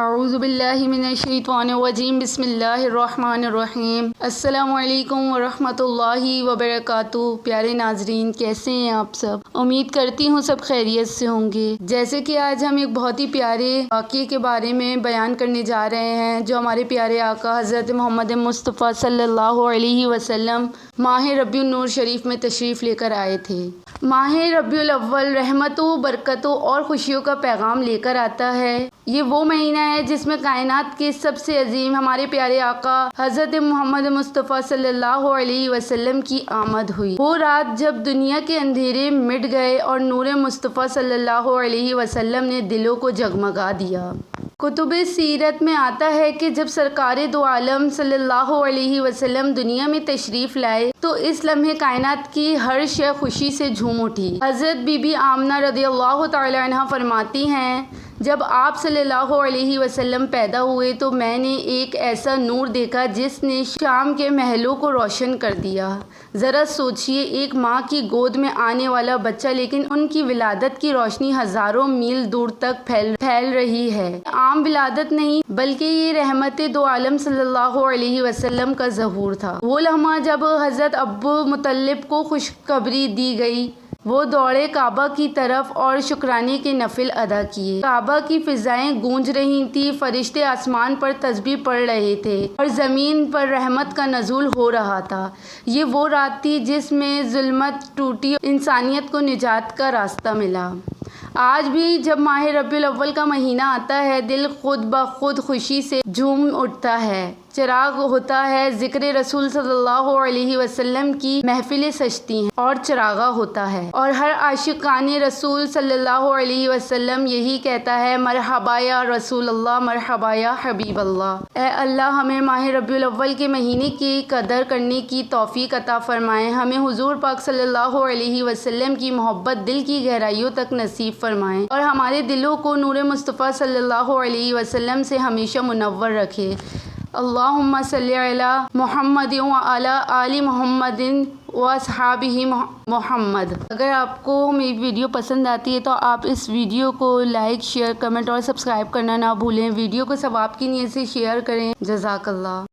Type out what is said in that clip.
اعوذ باللہ من الشیطان الرجیم بسم اللہ الرحمن الرحیم۔ السلام علیکم ورحمۃ اللہ وبرکاتہ۔ پیارے ناظرین، کیسے ہیں آپ سب؟ امید کرتی ہوں سب خیریت سے ہوں گے۔ جیسے کہ آج ہم ایک بہت ہی پیارے واقعے کے بارے میں بیان کرنے جا رہے ہیں جو ہمارے پیارے آقا حضرت محمد مصطفیٰ صلی اللہ علیہ وسلم ماہ ربیع النور شریف میں تشریف لے کر آئے تھے۔ ماہ ربیع الاول رحمتوں، برکتوں اور خوشیوں کا پیغام لے کر آتا ہے۔ یہ وہ مہینہ ہے جس میں کائنات کے سب سے عظیم ہمارے پیارے آقا حضرت محمد مصطفیٰ صلی اللہ علیہ وسلم کی آمد ہوئی۔ وہ رات جب دنیا کے اندھیرے مٹ گئے اور نور مصطفیٰ صلی اللہ علیہ وسلم نے دلوں کو جگمگا دیا۔ کتب سیرت میں آتا ہے کہ جب سرکار دو عالم صلی اللہ علیہ وسلم دنیا میں تشریف لائے تو اس لمحے کائنات کی ہر شے خوشی سے جھوم اٹھی۔ حضرت بی بی آمنہ رضی اللہ تعالی عنہا فرماتی ہیں، جب آپ صلی اللہ علیہ وسلم پیدا ہوئے تو میں نے ایک ایسا نور دیکھا جس نے شام کے محلوں کو روشن کر دیا۔ ذرا سوچئے، ایک ماں کی گود میں آنے والا بچہ، لیکن ان کی ولادت کی روشنی ہزاروں میل دور تک پھیل رہی ہے۔ عام ولادت نہیں بلکہ یہ رحمت دو عالم صلی اللہ علیہ وسلم کا ظہور تھا۔ وہ لمحہ جب حضرت ابو مطلب کو خوشخبری دی گئی، وہ دوڑے کعبہ کی طرف اور شکرانے کے نفل ادا کیے۔ کعبہ کی فضائیں گونج رہی تھیں، فرشتے آسمان پر تسبیح پڑھ رہے تھے اور زمین پر رحمت کا نزول ہو رہا تھا۔ یہ وہ رات تھی جس میں ظلمت ٹوٹی، انسانیت کو نجات کا راستہ ملا۔ آج بھی جب ماہ ربیع الاول کا مہینہ آتا ہے، دل خود بخود خوشی سے جھوم اٹھتا ہے۔ چراغ ہوتا ہے، ذکر رسول صلی اللہ علیہ وسلم کی محفلیں سجتی ہیں اور چراغا ہوتا ہے، اور ہر عاشقان رسول صلی اللہ علیہ وسلم یہی کہتا ہے، مرحبا یا رسول اللہ، مرحبا یا حبیب اللہ۔ اے اللہ، ہمیں ماہ ربیع الاول کے مہینے کی قدر کرنے کی توفیق عطا فرمائیں، ہمیں حضور پاک صلی اللہ علیہ وسلم کی محبت دل کی گہرائیوں تک نصیب فرمائیں اور ہمارے دلوں کو نور مصطفیٰ صلی اللہ علیہ وسلم سے ہمیشہ منور رکھے۔ اللہم صلی علی محمد وعلی آل محمد واصحابہ محمد۔ اگر آپ کو میری ویڈیو پسند آتی ہے تو آپ اس ویڈیو کو لائک، شیئر، کمنٹ اور سبسکرائب کرنا نہ بھولیں۔ ویڈیو کو ثواب کی نیت سے شیئر کریں۔ جزاک اللہ۔